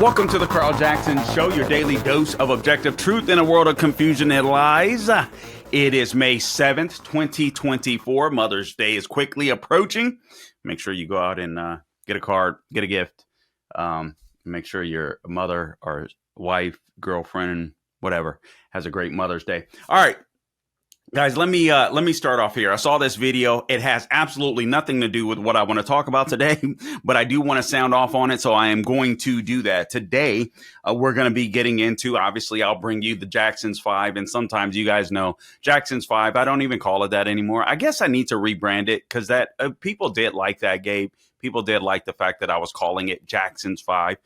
Welcome to the Carl Jackson Show, your daily dose of objective truth in a world of confusion and lies. It is May 7th, 2024. Mother's Day is quickly approaching. Make sure you go out and get a card, get a gift. Make sure your mother or wife, girlfriend, whatever, has a great Mother's Day. All right. Guys, let me start off here. I saw this video. It has absolutely nothing to do with what I want to talk about today, but I do want to sound off on it, so I am going to do that. Today, we're going to be getting into, obviously, I'll bring you the Jackson's 5, and sometimes you guys know Jackson's 5. I don't even call it that anymore. I guess I need to rebrand it because that people did like that, Gabe. People did like the fact that I was calling it Jackson's 5,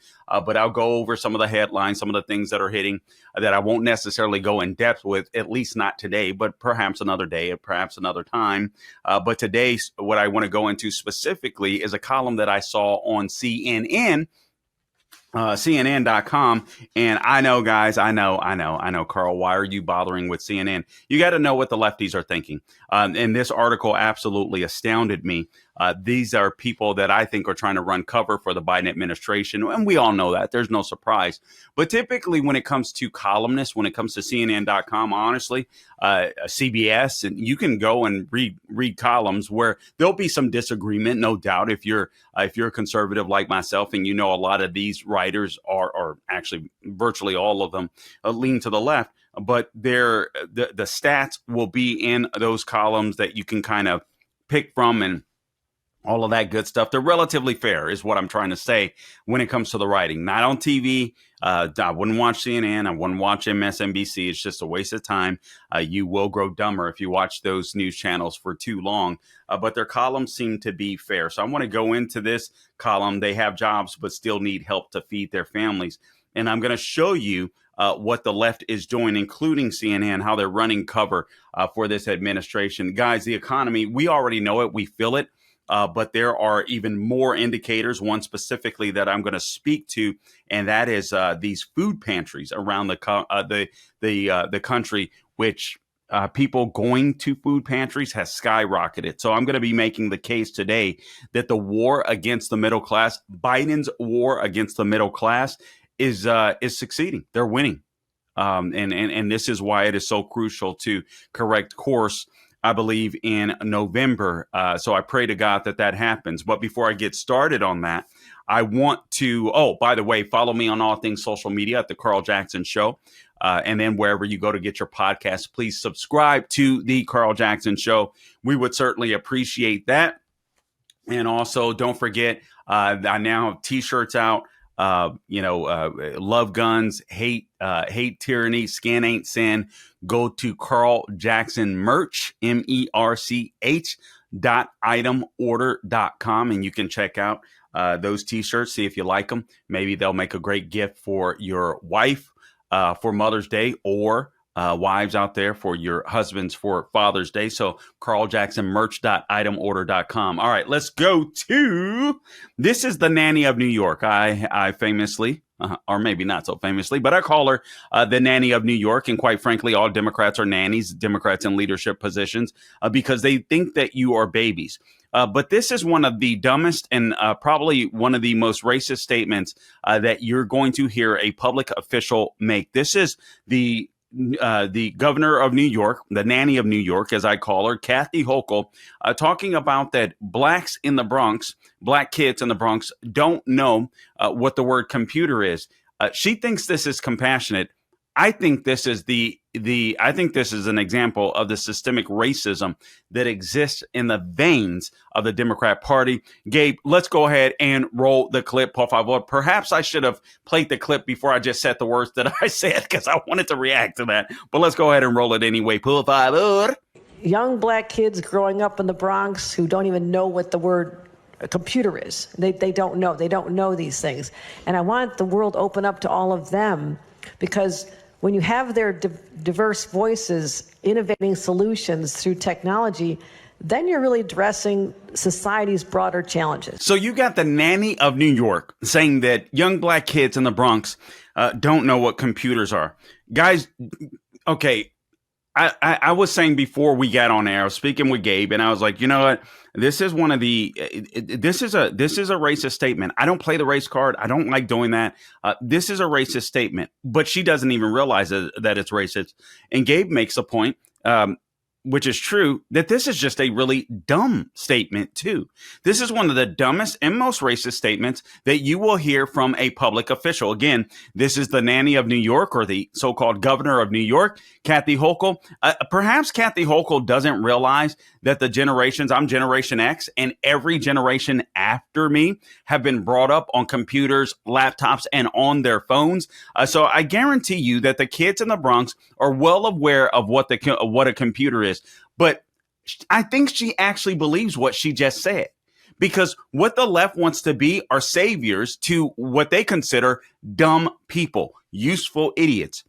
but I'll go over some of the headlines, some of the things that are hitting that I won't necessarily go in depth with, at least not today, but perhaps another day, perhaps another time. But today, what I want to go into specifically is a column that I saw on CNN. CNN.com. And I know, guys, I know, Carl, why are you bothering with CNN? You got to know what the lefties are thinking. And this article absolutely astounded me. These are people that I think are trying to run cover for the Biden administration. And we all know that. There's no surprise. But typically when it comes to columnists, when it comes to CNN.com, honestly, CBS, and you can go and read columns where there'll be some disagreement, no doubt. If you're a conservative like myself, and you know a lot of these writers are actually virtually all of them lean to the left, but the stats will be in those columns that you can kind of pick from and all of that good stuff. They're relatively fair is what I'm trying to say when it comes to the writing. Not on TV. I wouldn't watch CNN. I wouldn't watch MSNBC. It's just a waste of time. You will grow dumber if you watch those news channels for too long. But their columns seem to be fair. So I want to go into this column. They have jobs but still need help to feed their families. And I'm going to show you what the left is doing, including CNN, how they're running cover for this administration. Guys, the economy, we already know it. We feel it. But there are even more indicators, one specifically that I'm going to speak to, and that is these food pantries around the country, which people going to food pantries has skyrocketed. So I'm going to be making the case today that the war against the middle class, Biden's war against the middle class, is succeeding. They're winning, and this is why it is so crucial to correct course, I believe, in November. So I pray to God that happens. But before I get started on that, I want to, by the way, follow me on all things social media at The Carl Jackson Show. And then wherever you go to get your podcast, please subscribe to The Carl Jackson Show. We would certainly appreciate that. And also, don't forget, I now have T-shirts out. Love guns, hate tyranny, skin ain't sin. Go to Carl Jackson Merch, MERCH.itemorder.com, and you can check out those T-shirts, see if you like them. Maybe they'll make a great gift for your wife for Mother's Day, or wives out there for your husbands for Father's Day. So carljacksonmerch.itemorder.com. All right, let's go to, this is the nanny of New York. I famously, or maybe not so famously, but I call her the nanny of New York. And quite frankly, all Democrats are nannies, Democrats in leadership positions, because they think that you are babies. But this is one of the dumbest and probably one of the most racist statements that you're going to hear a public official make. This is the governor of New York, the nanny of New York, as I call her, Kathy Hochul, talking about that blacks in the Bronx, black kids in the Bronx, don't know what the word computer is. She thinks this is compassionate. I think this is I think this is an example of the systemic racism that exists in the veins of the Democrat Party. Gabe, let's go ahead and roll the clip, por favor. Perhaps I should have played the clip before I just said the words that I said, because I wanted to react to that. But let's go ahead and roll it anyway, por favor. Young black kids growing up in the Bronx who don't even know what the word a computer is. They don't know. They don't know these things. And I want the world to open up to all of them, because when you have their diverse voices innovating solutions through technology, then you're really addressing society's broader challenges. So you got the nanny of New York saying that young black kids in the Bronx don't know what computers are. Guys, okay, I was saying before we got on air, I was speaking with Gabe, and I was like, you know what? This is one of the. This is a racist statement. I don't play the race card. I don't like doing that. This is a racist statement, but she doesn't even realize that it's racist. And Gabe makes a point, which is true, that this is just a really dumb statement too. This is one of the dumbest and most racist statements that you will hear from a public official. Again, this is the nanny of New York, or the so-called governor of New York, Kathy Hochul. Perhaps Kathy Hochul doesn't realize that the generations, I'm Generation X, and every generation after me have been brought up on computers, laptops, and on their phones. So I guarantee you that the kids in the Bronx are well aware of what a computer is. But I think she actually believes what she just said, because what the left wants to be are saviors to what they consider dumb people, useful idiots.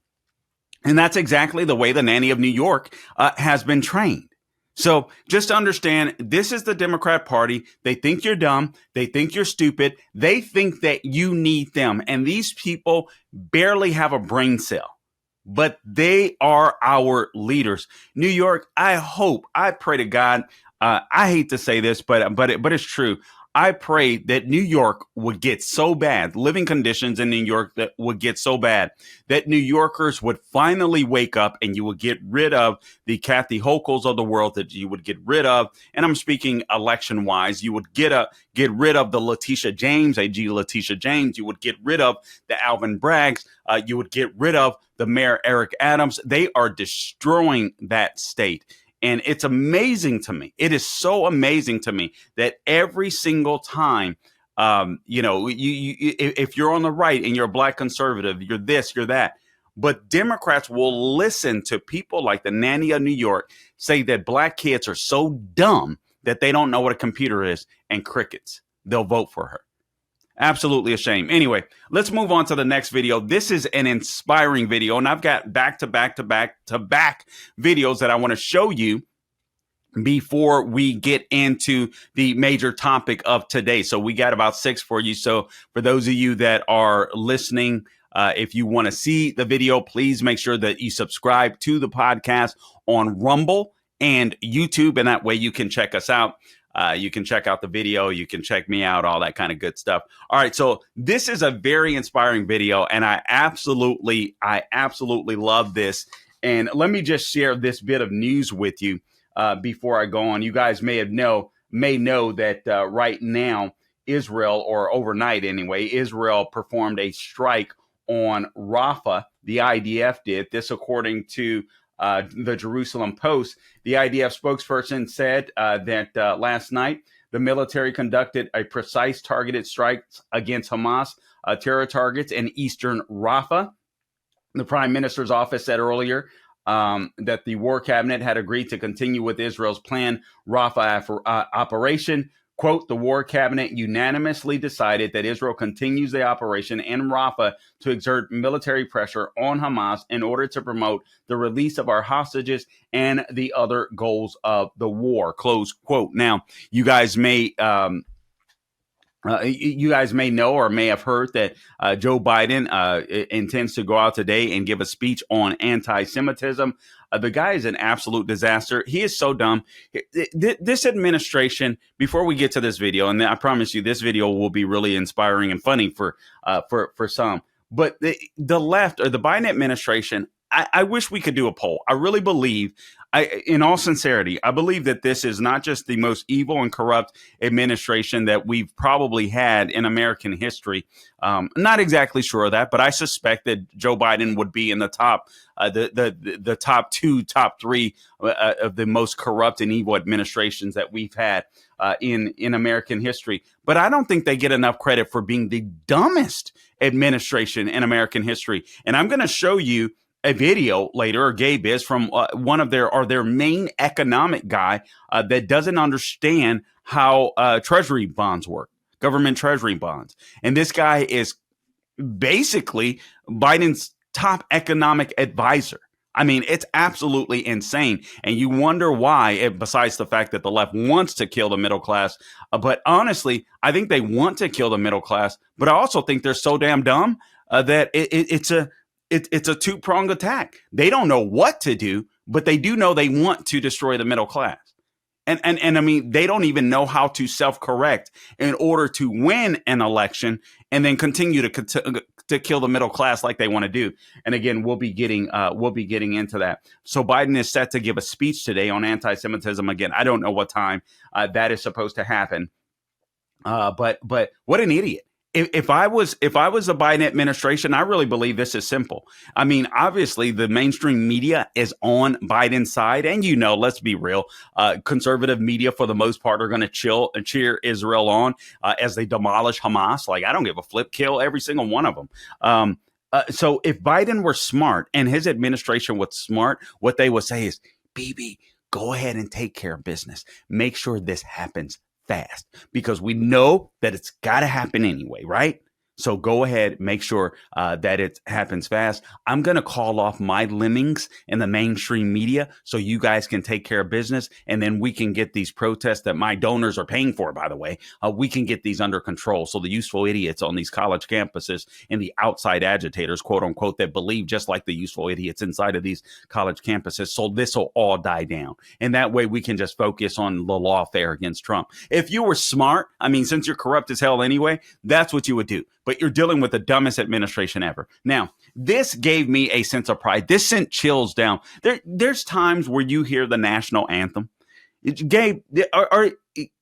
And that's exactly the way the nanny of New York has been trained. So just understand, this is the Democrat Party. They think you're dumb. They think you're stupid. They think that you need them. And these people barely have a brain cell, but they are our leaders. New York, I pray to God. I hate to say this, but it's true. I pray that New York would get so bad, living conditions in New York that would get so bad that New Yorkers would finally wake up, and you would get rid of the Kathy Hochuls of the world, that you would get rid of. And I'm speaking election wise. You would get rid of the Letitia James, AG Letitia James. You would get rid of the Alvin Braggs. You would get rid of the Mayor Eric Adams. They are destroying that state. And it's amazing to me. It is so amazing to me that every single time, if you're on the right and you're a black conservative, you're this, you're that. But Democrats will listen to people like the nanny of New York say that black kids are so dumb that they don't know what a computer is, and crickets. They'll vote for her. Absolutely a shame. Anyway, let's move on to the next video. This is an inspiring video, and I've got back to back videos that I want to show you before we get into the major topic of today. So we got about 6 for you. So for those of you that are listening, if you want to see the video, please make sure that you subscribe to the podcast on Rumble and YouTube, and that way you can check us out. You can check out the video. You can check me out, all that kind of good stuff. All right. So this is a very inspiring video, and I absolutely love this. And let me just share this bit of news with you before I go on. You guys may know that right now, Israel, or overnight anyway, Israel performed a strike on Rafah. The IDF did this, according to the Jerusalem Post. The IDF spokesperson said that last night the military conducted a precise targeted strike against Hamas terror targets in eastern Rafah. The Prime Minister's office said earlier that the War Cabinet had agreed to continue with Israel's planned Rafah operation. Quote, the War Cabinet unanimously decided that Israel continues the operation in Rafah to exert military pressure on Hamas in order to promote the release of our hostages and the other goals of the war, close quote. Now, you guys may know or may have heard that Joe Biden intends to go out today and give a speech on anti-Semitism. The guy is an absolute disaster. He is so dumb. This administration, before we get to this video, and I promise you this video will be really inspiring and funny for some, but the left, or the Biden administration, I wish we could do a poll. I really believe, in all sincerity, I believe that this is not just the most evil and corrupt administration that we've probably had in American history. Not exactly sure of that, but I suspect that Joe Biden would be in the top, the top 2, top 3 of the most corrupt and evil administrations that we've had in American history. But I don't think they get enough credit for being the dumbest administration in American history. And I'm going to show you a video later, or Gabe is, from one of their main economic guy that doesn't understand how treasury bonds work, government treasury bonds. And this guy is basically Biden's top economic advisor. I mean, it's absolutely insane. And you wonder why, besides the fact that the left wants to kill the middle class. But honestly, I think they want to kill the middle class. But I also think they're so damn dumb that it's a two-pronged attack. They don't know what to do, but they do know they want to destroy the middle class. And I mean, they don't even know how to self-correct in order to win an election and then continue to kill the middle class like they want to do. And again, we'll be getting into that. So Biden is set to give a speech today on anti-Semitism. Again, I don't know what time that is supposed to happen. But what an idiot. If I was the Biden administration, I really believe this is simple. I mean, obviously, the mainstream media is on Biden's side. And, let's be real, conservative media, for the most part, are going to cheer Israel on as they demolish Hamas. Like, I don't give a flip, kill every single one of them. So if Biden were smart and his administration was smart, what they would say is, BB, go ahead and take care of business. Make sure this happens fast, because we know that it's got to happen anyway, right? So go ahead, make sure that it happens fast. I'm going to call off my lemmings in the mainstream media so you guys can take care of business. And then we can get these protests that my donors are paying for, by the way, we can get these under control. So the useful idiots on these college campuses and the outside agitators, quote unquote, that believe just like the useful idiots inside of these college campuses. So this will all die down. And that way we can just focus on the lawfare against Trump. If you were smart, I mean, since you're corrupt as hell anyway, that's what you would do. But you're dealing with the dumbest administration ever. Now, this gave me a sense of pride. This sent chills down. There's times where you hear the national anthem. Gabe,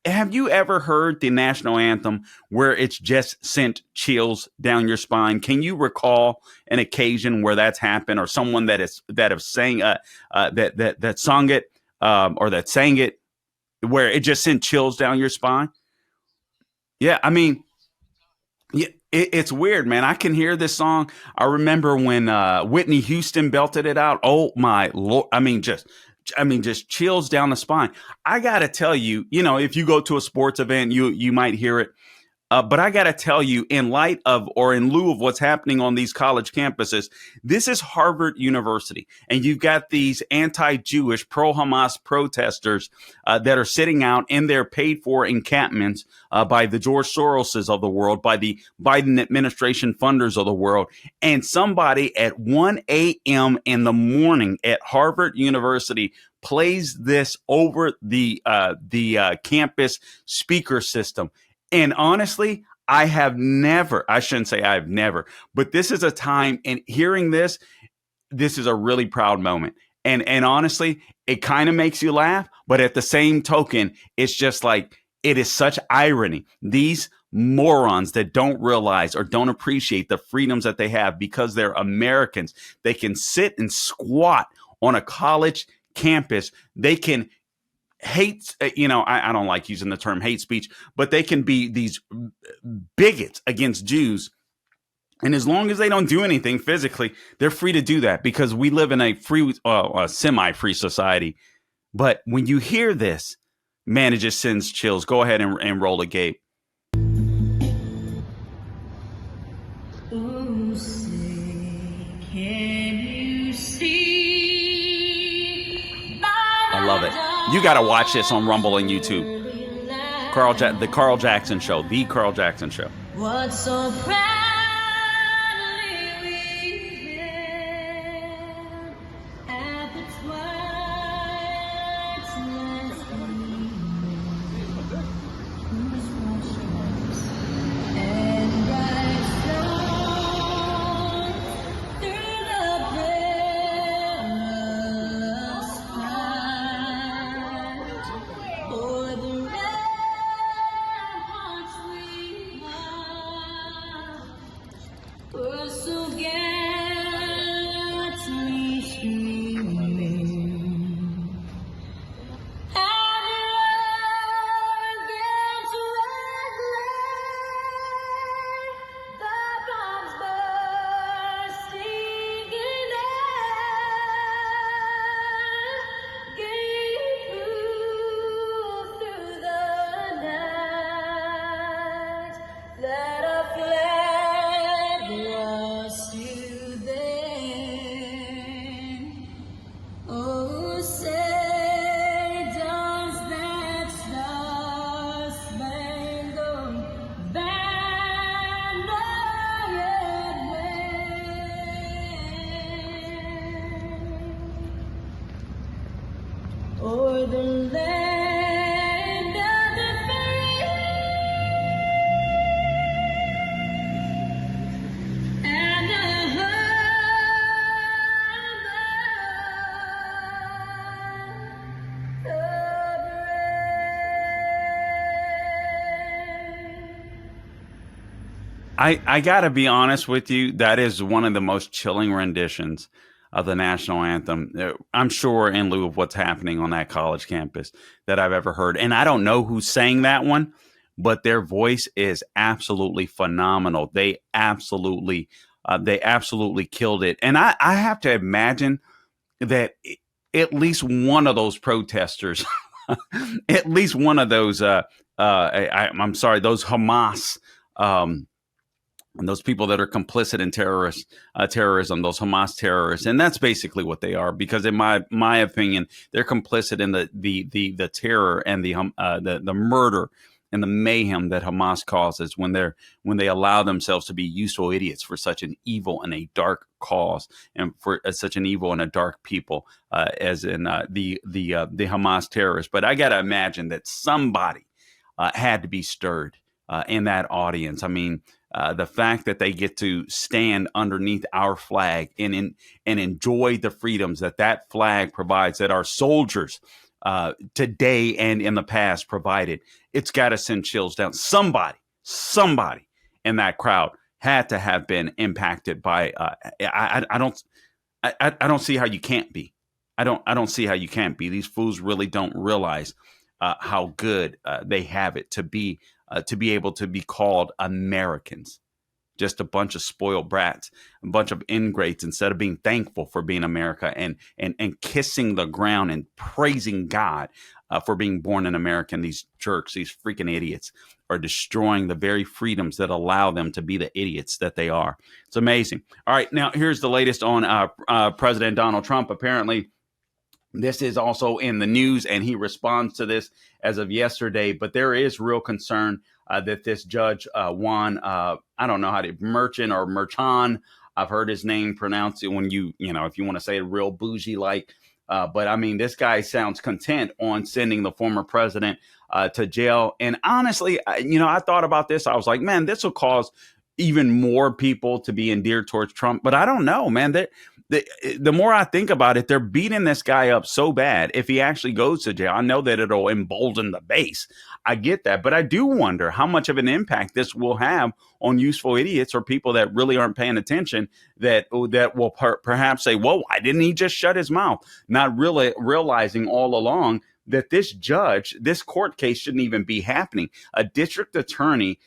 have you ever heard the national anthem where it's just sent chills down your spine? Can you recall an occasion where that's happened, or someone that have sang that sung it or that sang it where it just sent chills down your spine? Yeah, I mean. Yeah, it's weird, man. I can hear this song. I remember when Whitney Houston belted it out. Oh my Lord! I mean, just chills down the spine. I gotta tell you, if you go to a sports event, you might hear it. But I got to tell you, in light of or in lieu of what's happening on these college campuses, this is Harvard University. And you've got these anti-Jewish, pro-Hamas protesters that are sitting out in their paid-for encampments by the George Soroses of the world, by the Biden administration funders of the world. And somebody at 1 a.m. in the morning at Harvard University plays this over the campus speaker system. And honestly, I shouldn't say I've never, but this is a time, and hearing this is a really proud moment. And honestly, it kind of makes you laugh, but at the same token, it's just like, it is such irony. These morons that don't realize or don't appreciate the freedoms that they have because they're Americans, they can sit and squat on a college campus. They can hate, I don't like using the term hate speech, but they can be these bigots against Jews. And as long as they don't do anything physically, they're free to do that, because we live in a free, semi-free society. But when you hear this, man, it just sends chills. Go ahead and roll a Gabe. Ooh, say, can you see? I love it. You got to watch this on Rumble and YouTube. The Carl Jackson Show. The Carl Jackson Show. What's so proudly we hailed at the twilight's last gleaming, whose watchers and bright stars through the perilous fight, for the ramparts we marched were so gallantly streaming. And against red glare, the bombs bursting in air gave proof through the night that our flag was I got to be honest with you. That is one of the most chilling renditions of the national anthem. I'm sure in lieu of what's happening on that college campus that I've ever heard. And I don't know who sang that one, but their voice is absolutely phenomenal. They absolutely killed it. And I have to imagine that at least one of those protesters, at least one of those, I'm sorry, those Hamas, um, and those people that are complicit in terrorism, those Hamas terrorists, and that's basically what they are. Because in my opinion, they're complicit in the terror and the murder and the mayhem that Hamas causes when they allow themselves to be useful idiots for such an evil and a dark cause, and for such an evil and a dark people, as in the Hamas terrorists. But I got to imagine that somebody had to be stirred in that audience. I mean, the fact that they get to stand underneath our flag and enjoy the freedoms that flag provides, that our soldiers today and in the past provided, it's got to send chills down. Somebody in that crowd had to have been impacted by. I don't see how you can't be. I don't see how you can't be. These fools really don't realize how good they have it to be able to be called Americans. Just a bunch of spoiled brats, a bunch of ingrates, instead of being thankful for being America and kissing the ground and praising God for being born in America. And these jerks, these freaking idiots, are destroying the very freedoms that allow them to be the idiots that they are. It's amazing. All right, now here's the latest on President Donald Trump. Apparently, this is also in the news, and he responds to this as of yesterday. But there is real concern that this judge, Juan, I don't know how to, Merchant or Merchan, I've heard his name pronounced when if you want to say it real bougie like. But I mean, this guy sounds content on sending the former president to jail. And honestly, I thought about this. I was like, man, this will cause even more people to be endeared towards Trump. But I don't know, man. The more I think about it, they're beating this guy up so bad. If he actually goes to jail, I know that it'll embolden the base. I get that. But I do wonder how much of an impact this will have on useful idiots or people that really aren't paying attention, that will perhaps say, well, why didn't he just shut his mouth? Not really realizing all along that this court case shouldn't even be happening. A district attorney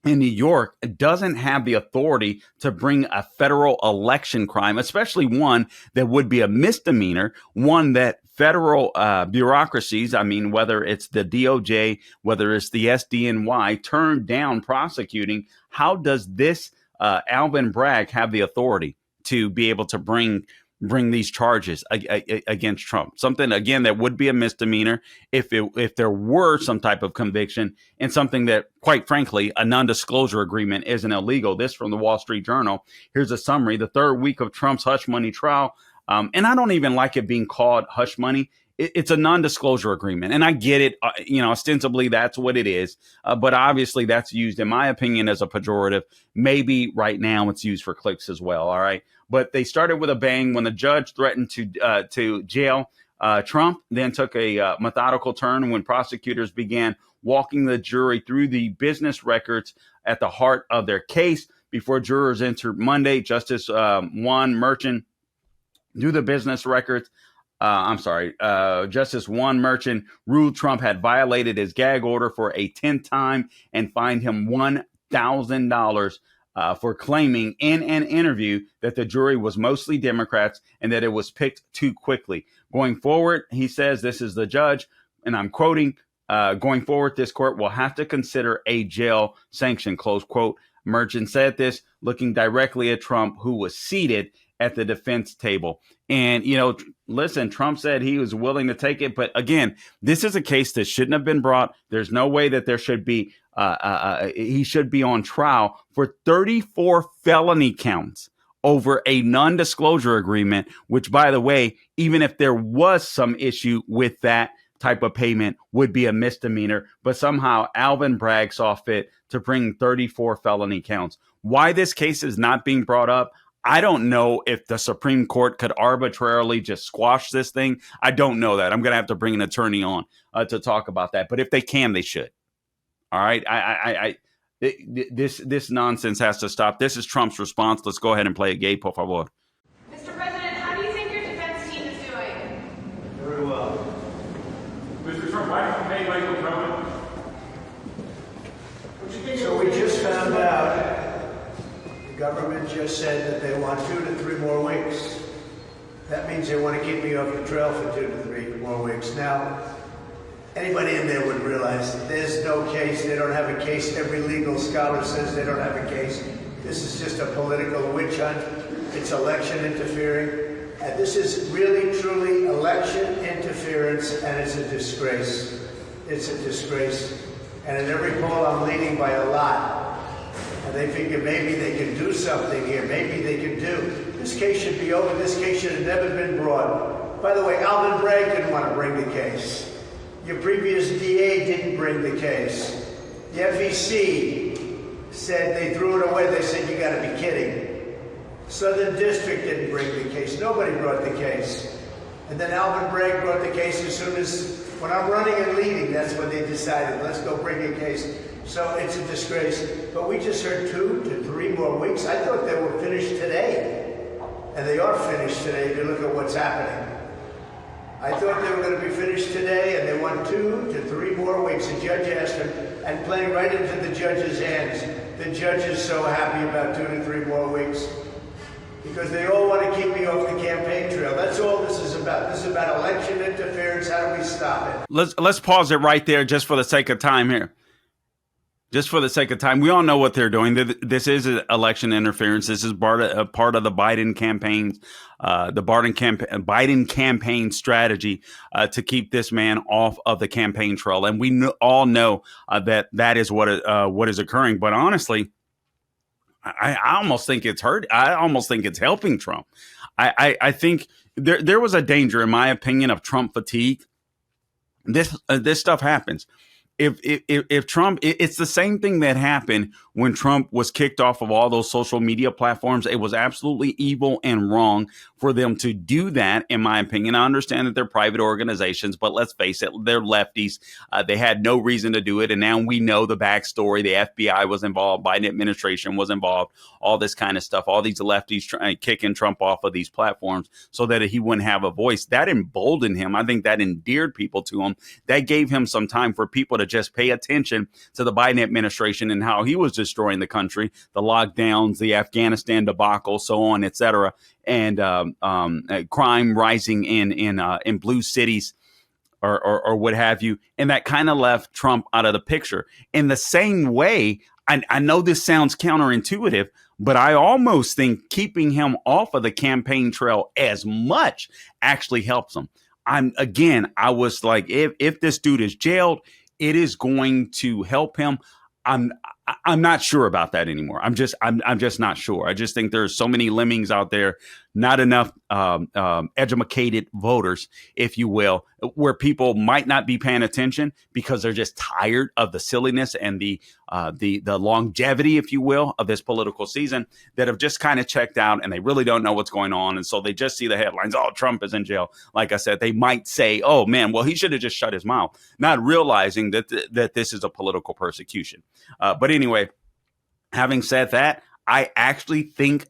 in New York doesn't have the authority to bring a federal election crime, especially one that would be a misdemeanor, one that federal bureaucracies, I mean, whether it's the DOJ, whether it's the SDNY, turned down prosecuting. How does this Alvin Bragg have the authority to be able to bring these charges against Trump? Something, again, that would be a misdemeanor if there were some type of conviction, and something that, quite frankly, a non-disclosure agreement isn't illegal. This from the Wall Street Journal. Here's a summary. The third week of Trump's hush money trial. And I don't even like it being called hush money. It's a non-disclosure agreement. And I get it. Ostensibly, that's what it is. But obviously, that's used, in my opinion, as a pejorative. Maybe right now it's used for clicks as well. All right. But they started with a bang when the judge threatened to jail Trump, then took a methodical turn when prosecutors began walking the jury through the business records at the heart of their case. Before jurors entered Monday, Justice Juan Merchant do the business records. Justice Juan Merchant ruled Trump had violated his gag order for a 10th time and fined him $1,000 for claiming in an interview that the jury was mostly Democrats and that it was picked too quickly. Going forward, he says, this is the judge, and I'm quoting, going forward, this court will have to consider a jail sanction, close quote. Merchant said this, looking directly at Trump, who was seated at the defense table. And, listen, Trump said he was willing to take it. But again, this is a case that shouldn't have been brought. There's no way that there should be, he should be on trial for 34 felony counts over a non-disclosure agreement, which, by the way, even if there was some issue with that type of payment, would be a misdemeanor. But somehow Alvin Bragg saw fit to bring 34 felony counts. Why this case is not being brought up, I don't know. If the Supreme Court could arbitrarily just squash this thing, I don't know that. I'm going to have to bring an attorney on to talk about that. But if they can, they should. All right. This nonsense has to stop. This is Trump's response. Let's go ahead and play a gay, por favor. Mr. President, how do you think your defense team is doing? Very well. Mr. Trump, why don't you pay Michael Cohen? So we just found out the government just said that they want 2 to 3 more weeks. That means they want to keep me off the trail for 2 to 3 more weeks. Now, anybody in there would realize there's no case. They don't have a case. Every legal scholar says they don't have a case. This is just a political witch hunt. It's election interfering. And this is really, truly election interference, and it's a disgrace. It's a disgrace. And in every poll, I'm leading by a lot. And they figure maybe they can do something here. Maybe they can do. This case should be over. This case should have never been brought. By the way, Alvin Bragg didn't want to bring the case. Your previous DA didn't bring the case. The FEC said they threw it away. They said, you got to be kidding. Southern District didn't bring the case. Nobody brought the case. And then Alvin Bragg brought the case as soon as, when I'm running and leading, that's when they decided, let's go bring a case. So it's a disgrace. But we just heard 2 to 3 more weeks. I thought they were finished today. And they are finished today if you look at what's happening. I thought they were going to be finished today, and they want 2 to 3 more weeks. The judge asked them, and playing right into the judge's hands. The judge is so happy about 2 to 3 more weeks because they all want to keep me off the campaign trail. That's all this is about. This is about election interference. How do we stop it? Let's pause it right there just for the sake of time here. Just for the sake of time, we all know what they're doing. This is election interference. This is part of the Biden campaigns, the Biden campaign strategy to keep this man off of the campaign trail. And we all know that is what is occurring. But honestly, I almost think it's hurt. I almost think it's helping Trump. I think there was a danger, in my opinion, of Trump fatigue. This stuff happens. If Trump, it's the same thing that happened when Trump was kicked off of all those social media platforms. It was absolutely evil and wrong for them to do that, in my opinion. I understand that they're private organizations, but let's face it, they're lefties. They had no reason to do it. And now we know the backstory. The FBI was involved. Biden administration was involved. All this kind of stuff. All these lefties kicking Trump off of these platforms so that he wouldn't have a voice. That emboldened him. I think that endeared people to him. That gave him some time for people to just pay attention to the Biden administration and how he was destroying the country, the lockdowns, the Afghanistan debacle, so on, et cetera, and crime rising in blue cities or what have you. And that kind of left Trump out of the picture. In the same way, I know this sounds counterintuitive, but I almost think keeping him off of the campaign trail as much actually helps him. I was like, if this dude is jailed, it is going to help him. I'm not sure about that anymore. I'm just not sure. I just think there's so many lemmings out there, not enough educated voters, if you will, where people might not be paying attention because they're just tired of the silliness and the longevity, if you will, of this political season, that have just kind of checked out and they really don't know what's going on. And so they just see the headlines. Oh, Trump is in jail. Like I said, they might say, oh, man, well, he should have just shut his mouth, not realizing that this is a political persecution. But anyway, having said that, I actually think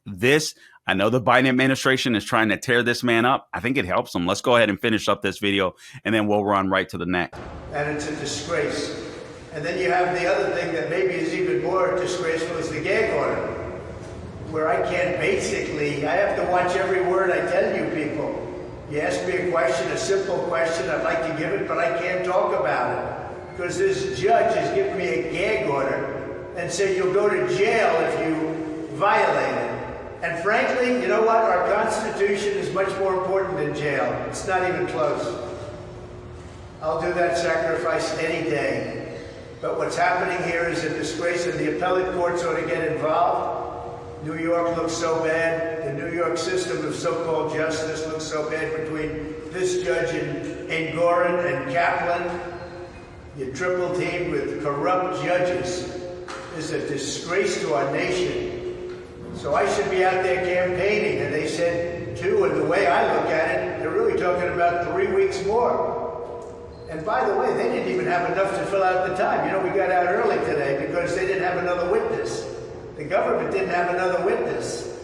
I know the Biden administration is trying to tear this man up. I think it helps him. Let's go ahead and finish up this video, and then we'll run right to the next. And it's a disgrace. And then you have the other thing that maybe is even more disgraceful is the gag order, where I have to watch every word I tell you people. You ask me a question, a simple question, I'd like to give it, but I can't talk about it. Because this judge has given me a gag order and said you'll go to jail if you violate it. And frankly, you know what? Our Constitution is much more important than jail. It's not even close. I'll do that sacrifice any day. But what's happening here is a disgrace, and the appellate courts ought to get involved. New York looks so bad. The New York system of so-called justice looks so bad between this judge in Gorin and Kaplan. You triple teamed with corrupt judges. Is a disgrace to our nation. So I should be out there campaigning, and they said 2, and the way I look at it, they're really talking about 3 weeks more. And by the way, they didn't even have enough to fill out the time. You know, we got out early today because they didn't have another witness. The government didn't have another witness.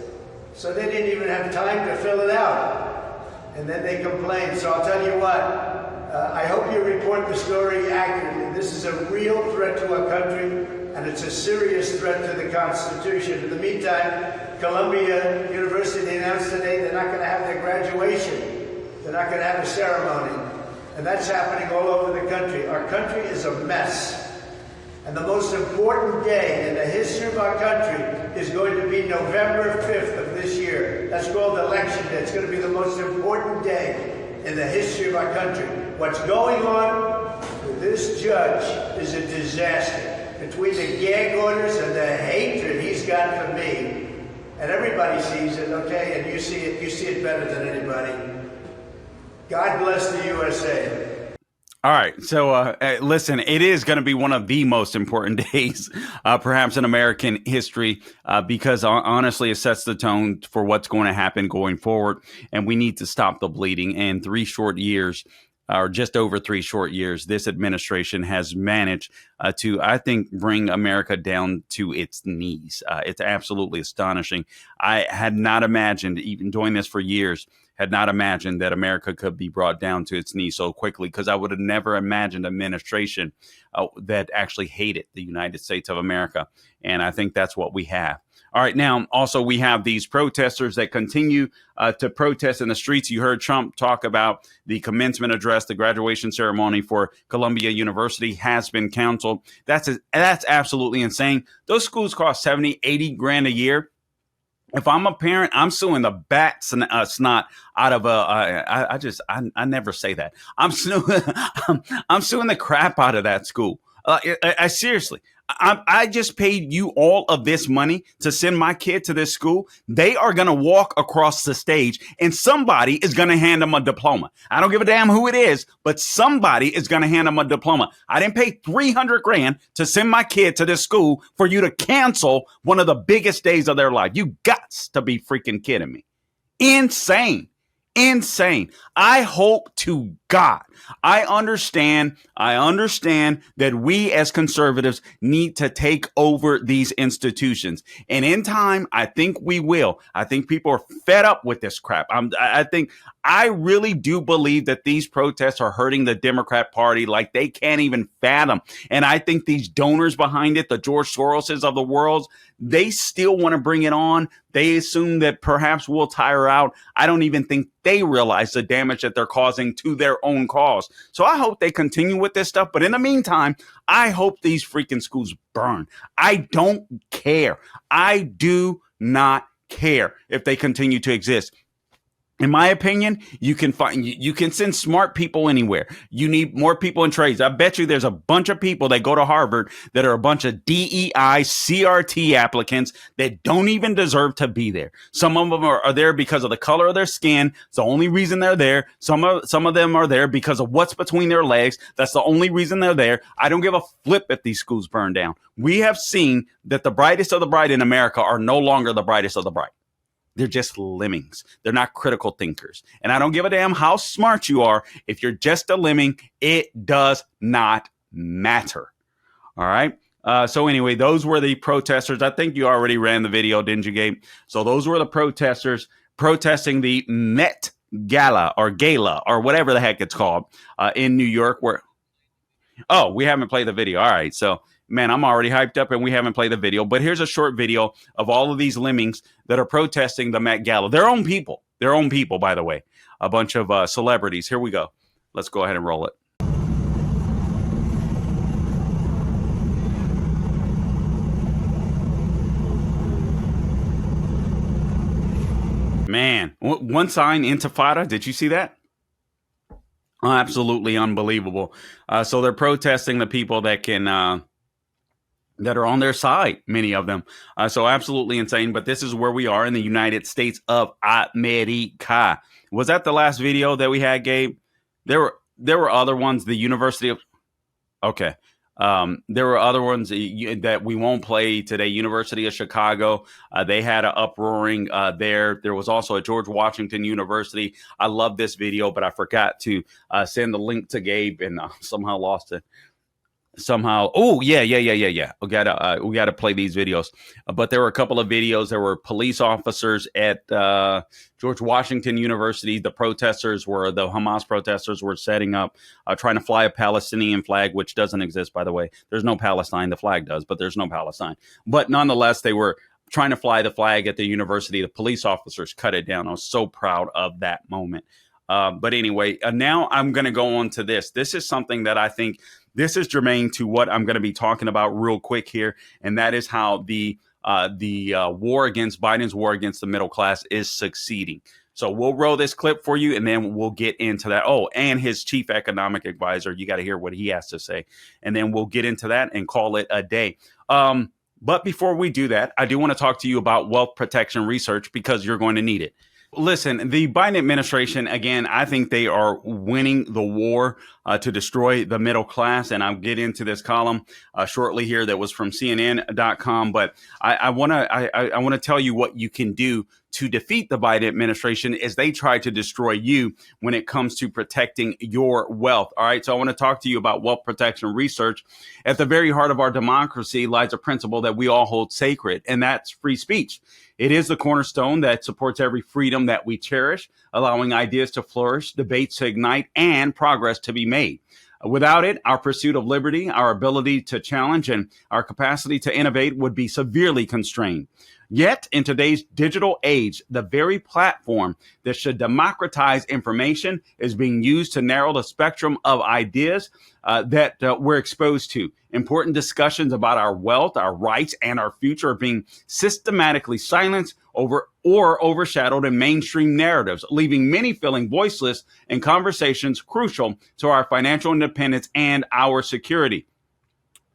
So they didn't even have time to fill it out. And then they complained. So I'll tell you what, I hope you report the story accurately. This is a real threat to our country, and it's a serious threat to the Constitution. In the meantime, Columbia University announced today they're not going to have their graduation. They're not going to have a ceremony. And that's happening all over the country. Our country is a mess. And the most important day in the history of our country is going to be November 5th of this year. That's called Election Day. It's going to be the most important day in the history of our country. What's going on with this judge is a disaster. Between the gag orders and the hatred he's got for me, and everybody sees it, okay? And you see it better than anybody. God bless the USA. All right. So listen, it is going to be one of the most important days, perhaps in American history, because honestly, it sets the tone for what's going to happen going forward. And we need to stop the bleeding. And 3 short years, or just over 3 short years, this administration has managed to, I think, bring America down to its knees. It's absolutely astonishing. I had not imagined, even doing this for years, had not imagined that America could be brought down to its knees so quickly, because I would have never imagined an administration that actually hated the United States of America. And I think that's what we have. All right. Now, also, we have these protesters that continue to protest in the streets. You heard Trump talk about the commencement address. The graduation ceremony for Columbia University has been canceled. That's absolutely insane. Those schools cost 70, 80 grand a year. If I'm a parent, I'm suing the bat snot out of I never say that. I'm suing the crap out of that school. I seriously, I just paid you all of this money to send my kid to this school. They are going to walk across the stage and somebody is going to hand them a diploma. I don't give a damn who it is, but somebody is going to hand them a diploma. I didn't pay 300 grand to send my kid to this school for you to cancel one of the biggest days of their life. You gots to be freaking kidding me. Insane. I hope to God. I understand that we as conservatives need to take over these institutions. And in time, I think we will. I think people are fed up with this crap. I really do believe that these protests are hurting the Democrat Party like they can't even fathom. And I think these donors behind it, the George Soroses of the world, they still want to bring it on. They assume that perhaps we'll tire out. I don't even think they realize the damage that they're causing to their own cause. So I hope they continue with this stuff. But in the meantime, I hope these freaking schools burn. I don't care. I do not care if they continue to exist. In my opinion, you can send smart people anywhere. You need more people in trades. I bet you there's a bunch of people that go to Harvard that are a bunch of DEI, CRT applicants that don't even deserve to be there. Some of them are there because of the color of their skin. It's the only reason they're there. Some of them are there because of what's between their legs. That's the only reason they're there. I don't give a flip if these schools burn down. We have seen that the brightest of the bright in America are no longer the brightest of the bright. They're just lemmings. They're not critical thinkers. And I don't give a damn how smart you are. If you're just a lemming, it does not matter. All right. So anyway, those were the protesters. I think you already ran the video, didn't you, Gabe? So those were the protesters protesting the Met Gala or whatever the heck it's called in New York. Oh, we haven't played the video. All right. So, man, I'm already hyped up and we haven't played the video. But here's a short video of all of these lemmings that are protesting the Met Gala. Their own people, by the way. A bunch of celebrities. Here we go. Let's go ahead and roll it. Man, one sign, Intifada. Did you see that? Oh, absolutely unbelievable. So they're protesting the people that can... that are on their side, many of them. So absolutely insane. But this is where we are in the United States of America. Was that the last video that we had, Gabe? There were other ones. The University of... Okay. There were other ones that we won't play today. University of Chicago, they had an uproaring there. There was also at George Washington University. I love this video, but I forgot to send the link to Gabe and somehow lost it. Somehow, oh yeah. We gotta play these videos. But there were a couple of videos. There were police officers at George Washington University. The Hamas protesters were setting up, trying to fly a Palestinian flag, which doesn't exist, by the way. There's no Palestine. The flag does, but there's no Palestine. But nonetheless, they were trying to fly the flag at the university. The police officers cut it down. I was so proud of that moment. But anyway, now I'm going to go on to this. This is something that I think this is germane to what I'm going to be talking about real quick here, and that is how the war against Biden's war against the middle class is succeeding. So we'll roll this clip for you, and then we'll get into that. Oh, and his chief economic advisor, you got to hear what he has to say, and then we'll get into that and call it a day. But before we do that, I do want to talk to you about wealth protection research because you're going to need it. Listen, the Biden administration, again, I think they are winning the war to destroy the middle class. And I'll get into this column shortly here that was from CNN.com. But I want to tell you what you can do to defeat the Biden administration as they try to destroy you when it comes to protecting your wealth. All right. So I want to talk to you about wealth protection research. At the very heart of our democracy lies a principle that we all hold sacred, and that's free speech. It is the cornerstone that supports every freedom that we cherish, allowing ideas to flourish, debates to ignite, and progress to be made. Without it, our pursuit of liberty, our ability to challenge, and our capacity to innovate would be severely constrained. Yet, in today's digital age, the very platform that should democratize information is being used to narrow the spectrum of ideas that we're exposed to. Important discussions about our wealth, our rights, and our future are being systematically silenced or overshadowed in mainstream narratives, leaving many feeling voiceless in conversations crucial to our financial independence and our security.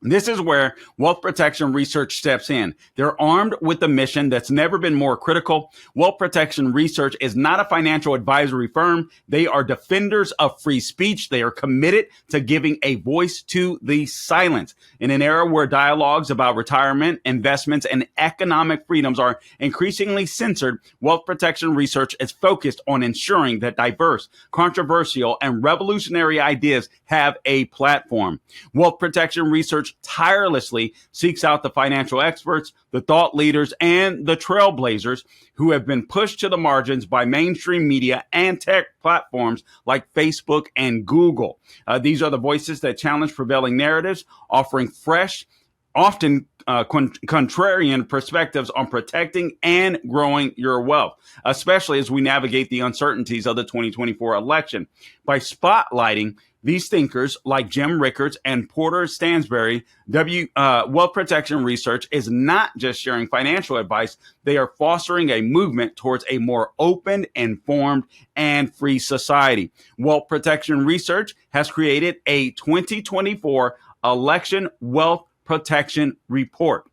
This is where wealth protection research steps in. They're armed with a mission that's never been more critical. Wealth protection research is not a financial advisory firm. They are defenders of free speech. They are committed to giving a voice to the silence. In an era where dialogues about retirement, investments, and economic freedoms are increasingly censored, wealth protection research is focused on ensuring that diverse, controversial, and revolutionary ideas have a platform. Wealth protection research tirelessly seeks out the financial experts, the thought leaders, and the trailblazers who have been pushed to the margins by mainstream media and tech platforms like Facebook and Google. These are the voices that challenge prevailing narratives, offering fresh, often contrarian perspectives on protecting and growing your wealth, especially as we navigate the uncertainties of the 2024 election. By spotlighting these thinkers like Jim Rickards and Porter Stansberry, Wealth Protection Research is not just sharing financial advice. They are fostering a movement towards a more open, informed, and free society. Wealth Protection Research has created a 2024 election wealth protection report.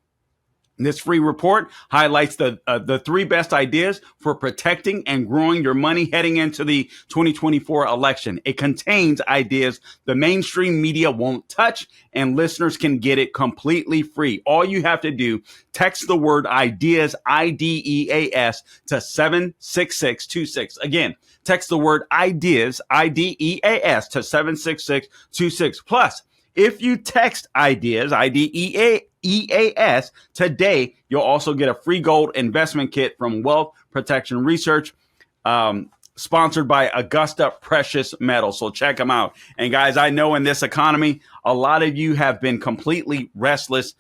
This free report highlights the three best ideas for protecting and growing your money heading into the 2024 election. It contains ideas the mainstream media won't touch, and listeners can get it completely free. All you have to do, text the word ideas, IDEAS, to 76626. Again, text the word ideas, IDEAS, to 76626. Plus, if you text ideas, IDEAS, today, you'll also get a free gold investment kit from Wealth Protection Research, sponsored by Augusta Precious Metals. So check them out. And guys, I know in this economy, a lot of you have been completely restless,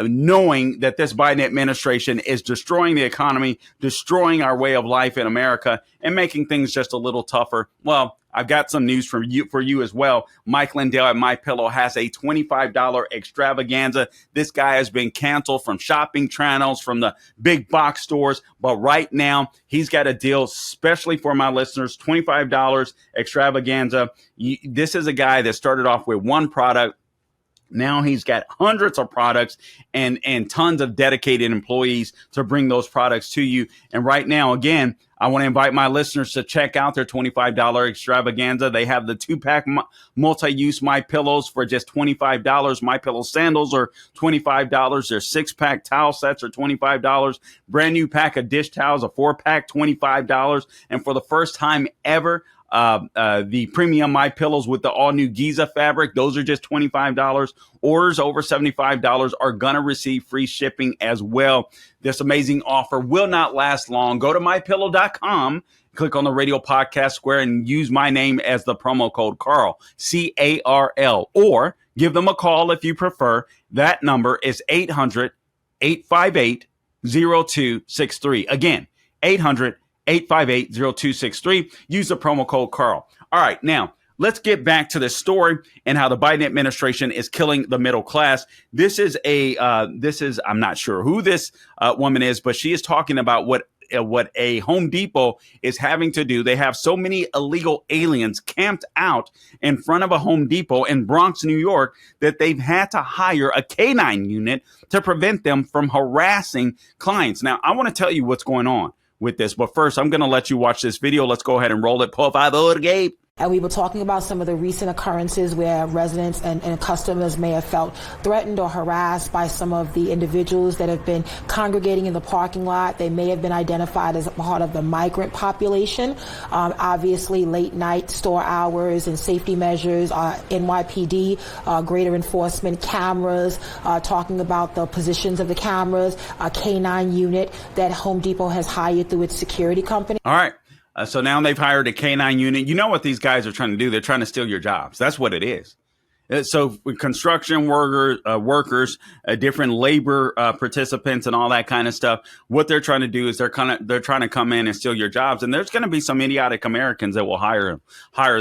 knowing that this Biden administration is destroying the economy, destroying our way of life in America, and making things just a little tougher. Well, I've got some news for you as well. Mike Lindell at MyPillow has a $25 extravaganza. This guy has been canceled from shopping channels, from the big box stores. But right now, he's got a deal, especially for my listeners, $25 extravaganza. This is a guy that started off with one product, Now he's got hundreds of products and tons of dedicated employees to bring those products to you. And right now, again, I want to invite my listeners to check out their $25 extravaganza. They have the 2-pack multi-use My Pillows for just $25. My Pillow sandals are $25. Their 6-pack towel sets are $25. Brand new pack of dish towels, a 4-pack, $25. And for the first time ever, the premium My Pillows with the all new Giza fabric, those are just $25. Orders over $75 are going to receive free shipping as well. This amazing offer will not last long. Go to mypillow.com, click on the radio podcast square, and use my name as the promo code Carl, CARL, or give them a call if you prefer. That number is 800-858-0263. Again, 800-858-0263. Use the promo code Carl. All right, now let's get back to this story and how the Biden administration is killing the middle class. I'm not sure who this woman is, but she is talking about what a Home Depot is having to do. They have so many illegal aliens camped out in front of a Home Depot in Bronx, New York, that they've had to hire a K-9 unit to prevent them from harassing clients. Now, I want to tell you what's going on with this, but first, I'm going to let you watch this video. Let's go ahead and roll it. Por favor, Gabe. And we were talking about some of the recent occurrences where residents and customers may have felt threatened or harassed by some of the individuals that have been congregating in the parking lot. They may have been identified as part of the migrant population. Obviously, late night store hours and safety measures, NYPD, greater enforcement, cameras, talking about the positions of the cameras, a K-9 unit that Home Depot has hired through its security company. All right. So now they've hired a K-9 unit. You know what these guys are trying to do? They're trying to steal your jobs. That's what it is. So construction workers, different labor participants and all that kind of stuff, what they're trying to do is they're trying to come in and steal your jobs. And there's going to be some idiotic Americans that will hire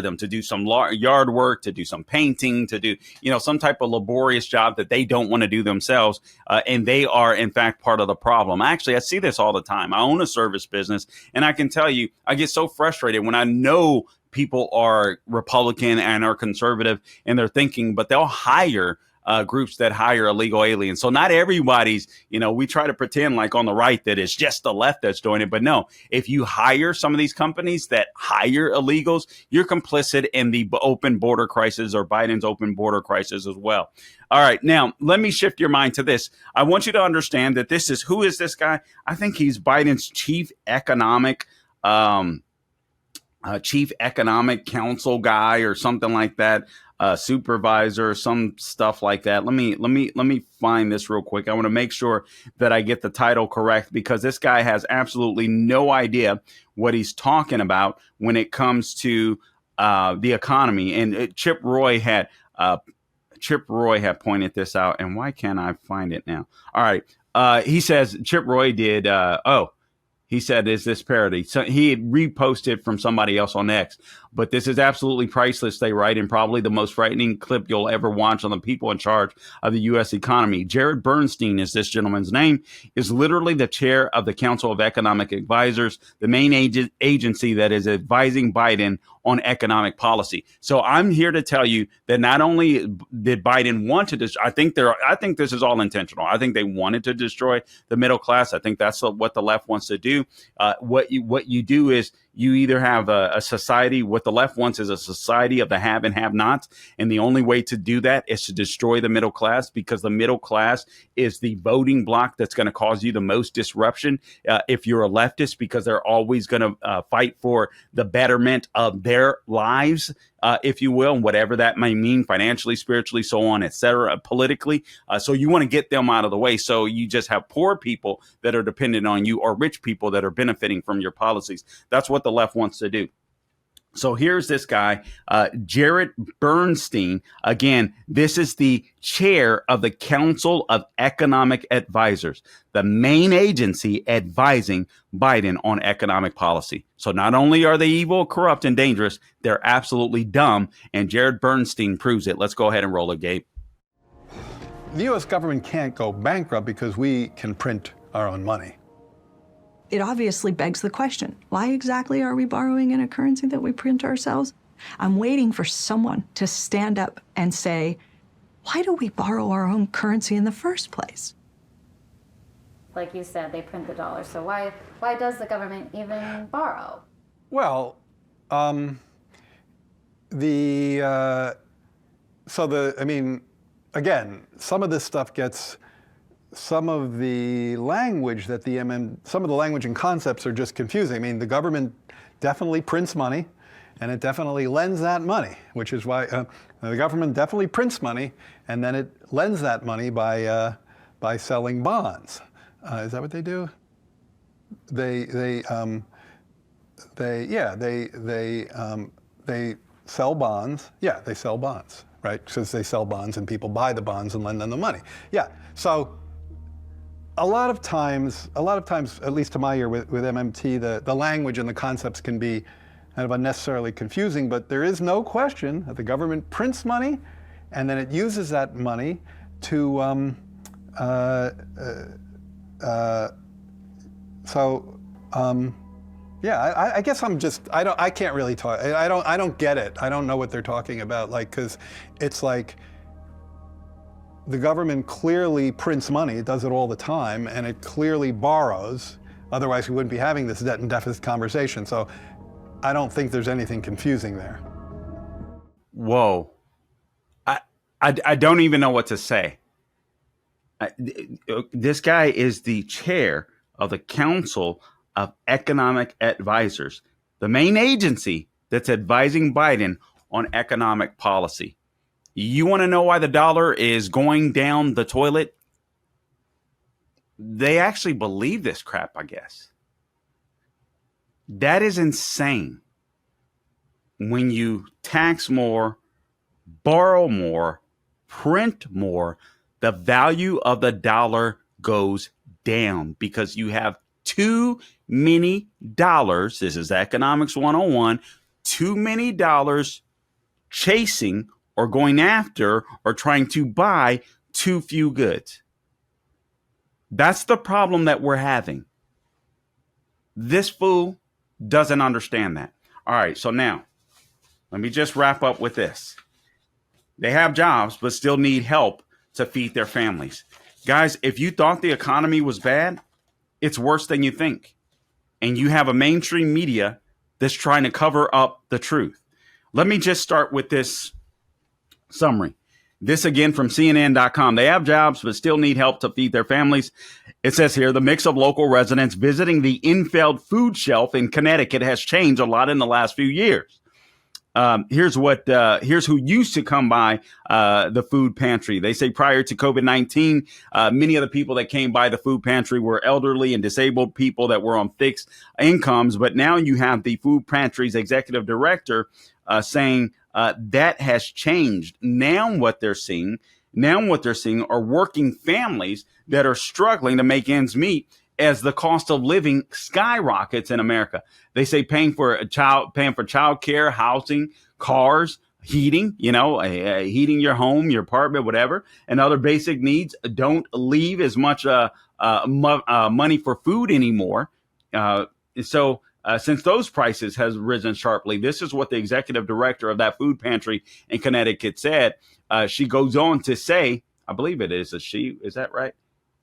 them to do some yard work, to do some painting, to do, some type of laborious job that they don't want to do themselves. And they are, in fact, part of the problem. Actually, I see this all the time. I own a service business, and I can tell you, I get so frustrated when I know people are Republican and are conservative in their thinking, but they'll hire groups that hire illegal aliens. So not everybody's, we try to pretend like on the right that it's just the left that's doing it. But no, if you hire some of these companies that hire illegals, you're complicit in the open border crisis or Biden's open border crisis as well. All right. Now, let me shift your mind to this. I want you to understand that who is this guy? I think he's Biden's chief economic council guy or something like that, supervisor, some stuff like that. Let me find this real quick. I want to make sure that I get the title correct, because this guy has absolutely no idea what he's talking about when it comes to the economy. And Chip Roy had pointed this out. And why can't I find it now? All right. He says Chip Roy did. He said, is this parody? So he had reposted from somebody else on X. But this is absolutely priceless, they write, and probably the most frightening clip you'll ever watch on the people in charge of the U.S. economy. Jared Bernstein is this gentleman's name, is literally the chair of the Council of Economic Advisors, the main agency that is advising Biden on economic policy. So I'm here to tell you that not only did Biden want to I think this is all intentional. I think they wanted to destroy the middle class. I think that's what the left wants to do. What you do is you either have a society, what the left wants is a society of the have and have nots. And the only way to do that is to destroy the middle class, because the middle class is the voting bloc that's going to cause you the most disruption if you're a leftist, because they're always going to fight for the betterment of their lives, if you will, whatever that may mean, financially, spiritually, so on, et cetera, politically. So you want to get them out of the way. So you just have poor people that are dependent on you, or rich people that are benefiting from your policies. That's what the left wants to do. So here's this guy, Jared Bernstein. Again, this is the chair of the Council of Economic Advisors, the main agency advising Biden on economic policy. So not only are they evil, corrupt, and dangerous, they're absolutely dumb. And Jared Bernstein proves it. Let's go ahead and roll it, Gabe. The U.S. government can't go bankrupt because we can print our own money. It obviously begs the question, why exactly are we borrowing in a currency that we print ourselves? I'm waiting for someone to stand up and say, why do we borrow our own currency in the first place? Like you said, they print the dollar. So why does the government even borrow? Well, I mean, again, some of this stuff gets, some of the language that some of the language and concepts are just confusing. I mean, the government definitely prints money, and it definitely lends that money, which is why the government definitely prints money, and then it lends that money by selling bonds. Is that what they do? They sell bonds. Yeah, they sell bonds, right? Because they sell bonds and people buy the bonds and lend them the money. Yeah. So a lot of times, at least to my ear with MMT, the language and the concepts can be kind of unnecessarily confusing, but there is no question that the government prints money and then it uses that money to yeah, I guess I can't really talk. I don't get it. I don't know what they're talking about. Like, because it's like the government clearly prints money. It does it all the time, and it clearly borrows. Otherwise, we wouldn't be having this debt and deficit conversation. So I don't think there's anything confusing there. Whoa. I don't even know what to say. This guy is the chair of the Council of Economic Advisors, the main agency that's advising Biden on economic policy. You want to know why the dollar is going down the toilet? They actually believe this crap, I guess. That is insane. When you tax more, borrow more, print more, the value of the dollar goes down because you have too many dollars. This is economics 101. Too many dollars chasing or going after or trying to buy too few goods. That's the problem that we're having. This fool doesn't understand that. All right, so now let me just wrap up with this. They have jobs, but still need help to feed their families. Guys, if you thought the economy was bad, it's worse than you think. And you have a mainstream media that's trying to cover up the truth. Let me just start with this summary. This again from CNN.com. They have jobs, but still need help to feed their families. It says here, the mix of local residents visiting the Enfield food shelf in Connecticut has changed a lot in the last few years. Here's who used to come by the food pantry. They say prior to COVID-19, many of the people that came by the food pantry were elderly and disabled people that were on fixed incomes. But now you have the food pantry's executive director saying that has changed. Now what they're seeing are working families that are struggling to make ends meet as the cost of living skyrockets in America. They say paying for child care, housing, cars, heating, heating your home, your apartment, whatever, and other basic needs don't leave as much money for food anymore. So since those prices has risen sharply, this is what the executive director of that food pantry in Connecticut said. She goes on to say, I believe it is a she, is that right?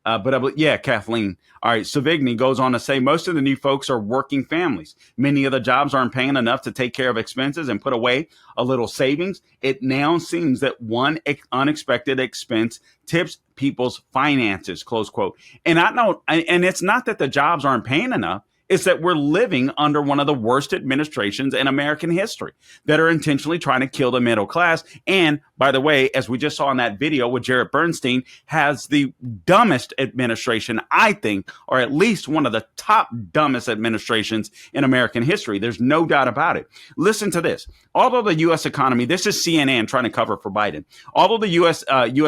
Kathleen. All right. Savigny goes on to say most of the new folks are working families. Many of the jobs aren't paying enough to take care of expenses and put away a little savings. It now seems that one unexpected expense tips people's finances, close quote. And it's not that the jobs aren't paying enough. It's that we're living under one of the worst administrations in American history that are intentionally trying to kill the middle class. And by the way, as we just saw in that video with Jared Bernstein, has the dumbest administration, I think, or at least one of the top dumbest administrations in American history. There's no doubt about it. Listen to this. Although the U.S. economy, this is CNN trying to cover for Biden. Although the U.S.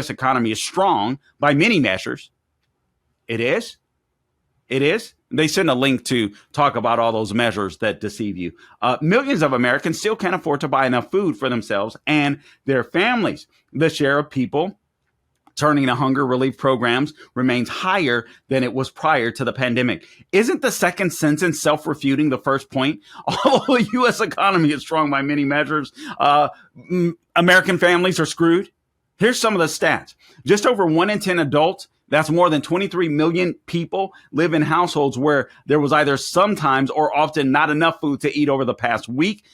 economy is strong by many measures, it is. They send a link to talk about all those measures that deceive you. Millions of Americans still can't afford to buy enough food for themselves and their families. The share of people turning to hunger relief programs remains higher than it was prior to the pandemic. Isn't the second sentence self-refuting the first point? Although the U.S. economy is strong by many measures, American families are screwed. Here's some of the stats. Just over 1 in 10 adults, that's more than 23 million people, live in households where there was either sometimes or often not enough food to eat over the past week.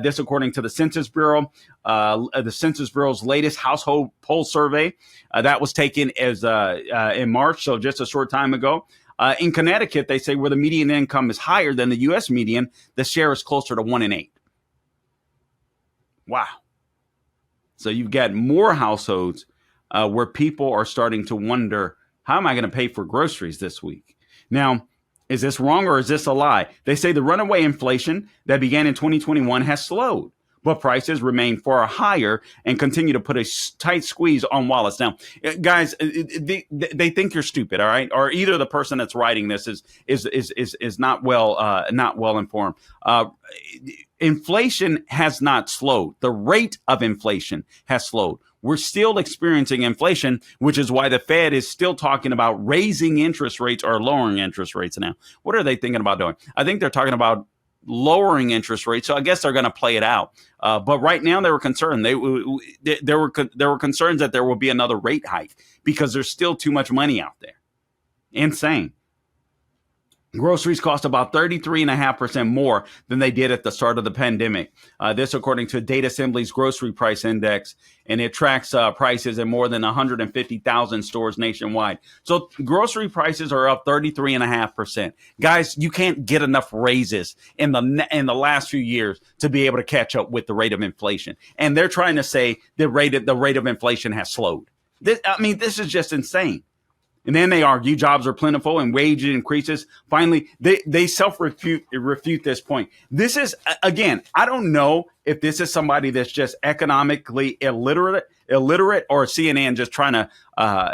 This according to the Census Bureau. The Census Bureau's latest household poll survey that was taken as in March, so just a short time ago. In Connecticut, they say where the median income is higher than the U.S. median, the share is closer to 1 in 8. Wow. So you've got more households where people are starting to wonder, how am I going to pay for groceries this week? Now, is this wrong or is this a lie? They say the runaway inflation that began in 2021 has slowed, but prices remain far higher and continue to put a tight squeeze on wallets. Now, guys, they think you're stupid, all right? Or either the person that's writing this is not well informed. Inflation has not slowed. The rate of inflation has slowed. We're still experiencing inflation, which is why the Fed is still talking about raising interest rates or lowering interest rates now. What are they thinking about doing? I think they're talking about lowering interest rates. So I guess they're going to play it out. But right now they were concerned. There were concerns that there will be another rate hike because there's still too much money out there. Insane. Groceries cost about 33.5% more than they did at the start of the pandemic. This, according to Data Assembly's Grocery Price Index, and it tracks prices in more than 150,000 stores nationwide. So grocery prices are up 33.5%. Guys, you can't get enough raises in the last few years to be able to catch up with the rate of inflation. And they're trying to say the rate of inflation has slowed. This is just insane. And then they argue jobs are plentiful and wage increases. Finally, they refute this point. This is, again, I don't know if this is somebody that's just economically illiterate or CNN just trying to,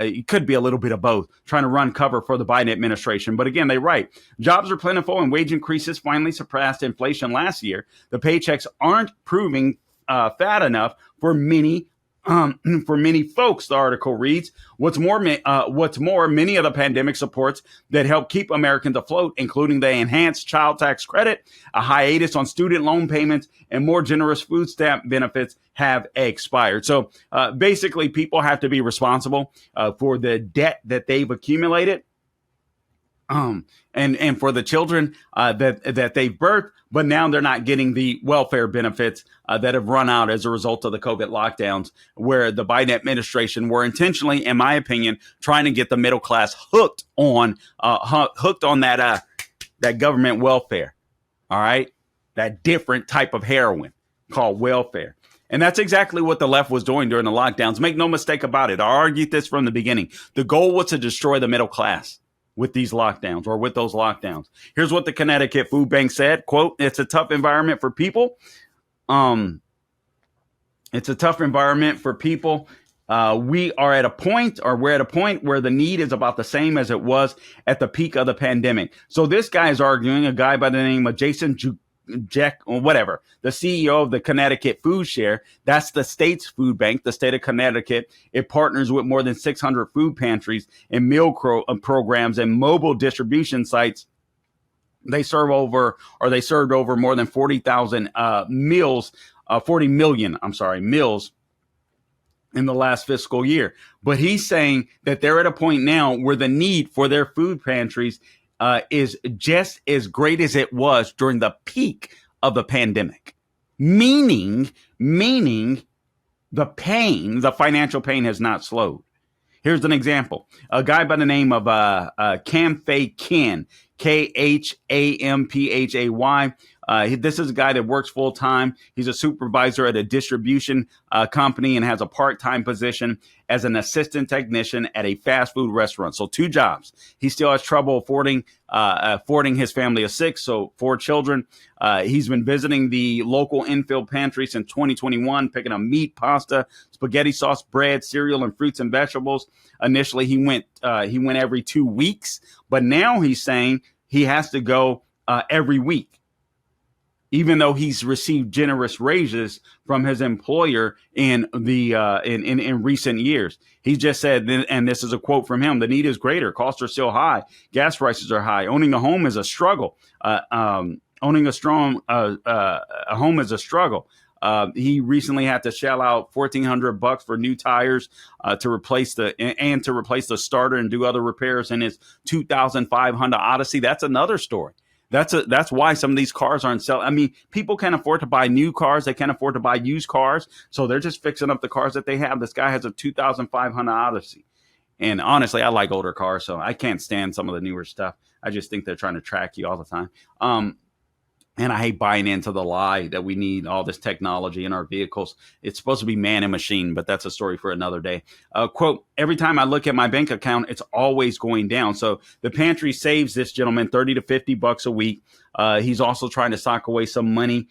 it could be a little bit of both, trying to run cover for the Biden administration. But again, they write, jobs are plentiful and wage increases finally surpassed inflation last year. The paychecks aren't proving fat enough for many folks, the article reads. What's more, many of the pandemic supports that help keep Americans afloat, including the enhanced child tax credit, a hiatus on student loan payments, and more generous food stamp benefits have expired. So basically, people have to be responsible for the debt that they've accumulated. And for the children that they've birthed, but now they're not getting the welfare benefits that have run out as a result of the COVID lockdowns, where the Biden administration were intentionally, in my opinion, trying to get the middle class hooked on that government welfare. All right, that different type of heroin called welfare. And that's exactly what the left was doing during the lockdowns. Make no mistake about it. I argued this from the beginning. The goal was to destroy the middle class with these lockdowns or with those lockdowns. Here's what the Connecticut Food Bank said, quote, it's a tough environment for people. We're at a point where the need is about the same as it was at the peak of the pandemic. So this guy is arguing, a guy by the name of Jason Jack or whatever, the CEO of the Connecticut Food Share. That's the state's food bank, the state of Connecticut. It partners with more than 600 food pantries and meal programs and mobile distribution sites. They served over more than 40,000 meals, 40 million meals in the last fiscal year. But he's saying that they're at a point now where the need for their food pantries is just as great as it was during the peak of the pandemic. Meaning the financial pain has not slowed. Here's an example. A guy by the name of Kamphay Ken, Khamphay. This is a guy that works full time. He's a supervisor at a distribution company and has a part-time position as an assistant technician at a fast food restaurant. So 2 jobs. He still has trouble affording his family of 6, so 4 children. He's been visiting the local infill pantry since 2021, picking up meat, pasta, spaghetti sauce, bread, cereal, and fruits and vegetables. Initially, he went every 2 weeks, but now he's saying he has to go every week, even though he's received generous raises from his employer in recent years. He just said, and this is a quote from him, the need is greater. Costs are still high. Gas prices are high. Owning a home is a struggle. Owning a home is a struggle. He recently had to shell out $1,400 for new tires to replace the starter and do other repairs in his 2005 Honda Odyssey. That's another story. That's why some of these cars aren't selling. I mean, people can't afford to buy new cars. They can't afford to buy used cars. So they're just fixing up the cars that they have. This guy has a 2005 Honda Odyssey. And honestly, I like older cars, so I can't stand some of the newer stuff. I just think they're trying to track you all the time. And I hate buying into the lie that we need all this technology in our vehicles. It's supposed to be man and machine, but that's a story for another day. Quote, every time I look at my bank account, it's always going down. So the pantry saves this gentleman $30 to $50 a week. He's also trying to sock away some money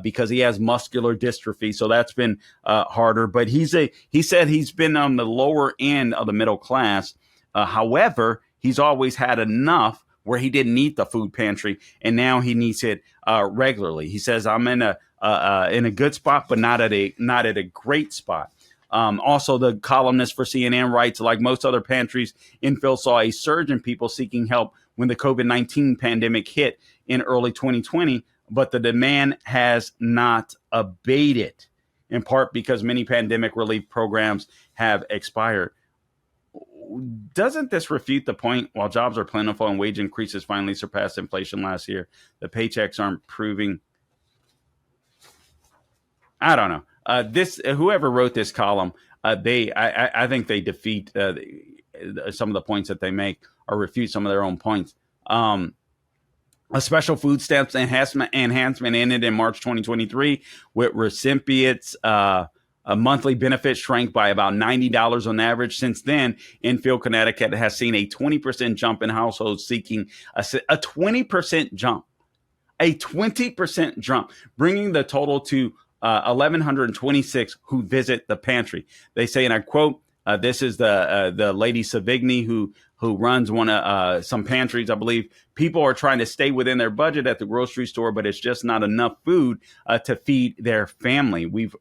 because he has muscular dystrophy. So that's been harder. But he said he's been on the lower end of the middle class. However, he's always had enough where he didn't need the food pantry, and now he needs it regularly. He says, "I'm in a good spot, but not at a great spot." Also, the columnist for CNN writes, like most other pantries, Infill saw a surge in people seeking help when the COVID-19 pandemic hit in early 2020, but the demand has not abated, in part because many pandemic relief programs have expired. Doesn't this refute the point? While jobs are plentiful and wage increases finally surpassed inflation last year, the paychecks aren't proving. I don't know. Whoever wrote this column, I think they defeat some of the points that they make or refute some of their own points. A special food stamps enhancement ended in March 2023 with recipients. A monthly benefit shrank by about $90 on average. Since then, Enfield, Connecticut has seen a 20% jump in households seeking a 20% jump, bringing the total to 1,126 who visit the pantry. They say, and I quote, this is the lady Savigny who runs some pantries. I believe people are trying to stay within their budget at the grocery store, but it's just not enough food to feed their family. We've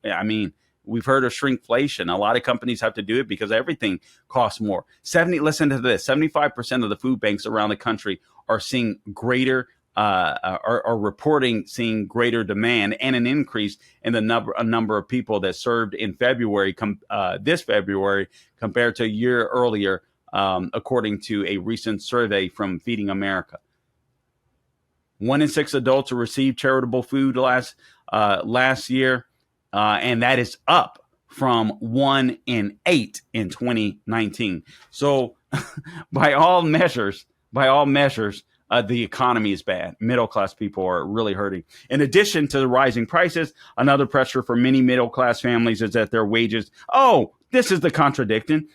heard of shrinkflation. A lot of companies have to do it because everything costs more. Listen to this: 75% of the food banks around the country are seeing reporting seeing greater demand and an increase in the number of people that served in February, this February, compared to a year earlier, according to a recent survey from Feeding America. 1 in 6 adults who received charitable food last year. And that is up from 1 in 8 in 2019. So by all measures, the economy is bad. Middle-class people are really hurting. In addition to the rising prices, another pressure for many middle-class families is that their wages. Oh, this is the contradiction.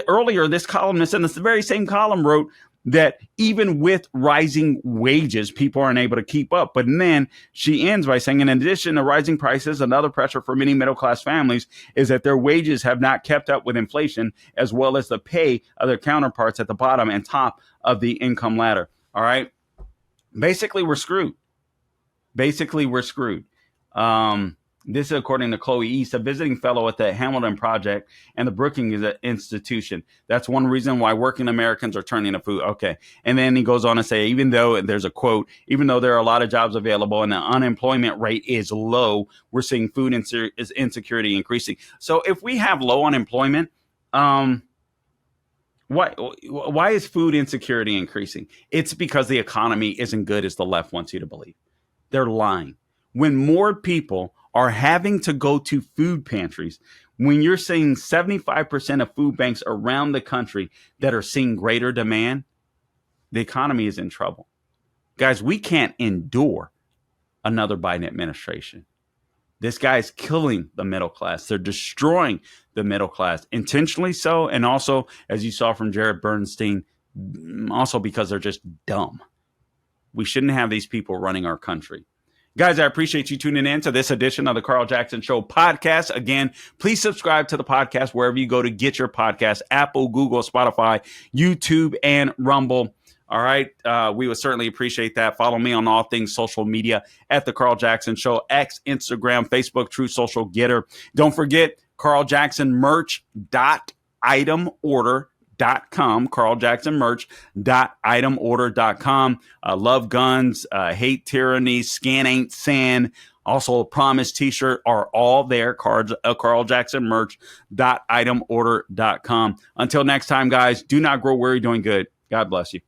Earlier, this columnist in the very same column wrote that even with rising wages, people aren't able to keep up. But then she ends by saying, in addition to rising prices, another pressure for many middle-class families is that their wages have not kept up with inflation, as well as the pay of their counterparts at the bottom and top of the income ladder. All right. Basically, we're screwed. This is according to Chloe East, a visiting fellow at the Hamilton Project and the Brookings Institution. That's one reason why working Americans are turning to food. Okay. And then he goes on to say, even though there are a lot of jobs available and the unemployment rate is low, we're seeing food insecurity increasing. So if we have low unemployment, why is food insecurity increasing? It's because the economy isn't good as the left wants you to believe. They're lying. When more people are having to go to food pantries, when you're seeing 75% of food banks around the country that are seeing greater demand, the economy is in trouble. Guys, we can't endure another Biden administration. This guy's killing the middle class. They're destroying the middle class, intentionally so, and also, as you saw from Jared Bernstein, also because they're just dumb. We shouldn't have these people running our country. Guys, I appreciate you tuning in to this edition of the Carl Jackson Show podcast. Again, please subscribe to the podcast wherever you go to get your podcast: Apple, Google, Spotify, YouTube, and Rumble. All right. We would certainly appreciate that. Follow me on all things social media at the Carl Jackson Show: X, Instagram, Facebook, True Social, Getter. Don't forget carljacksonmerch.itemorder.com. carljacksonmerch.itemorder.com. Love guns, hate tyranny, scan ain't sin, Also, a Promise t-shirt are all there. CarlJacksonMerch.itemorder.com. Until next time, guys, do not grow weary doing good. God bless you.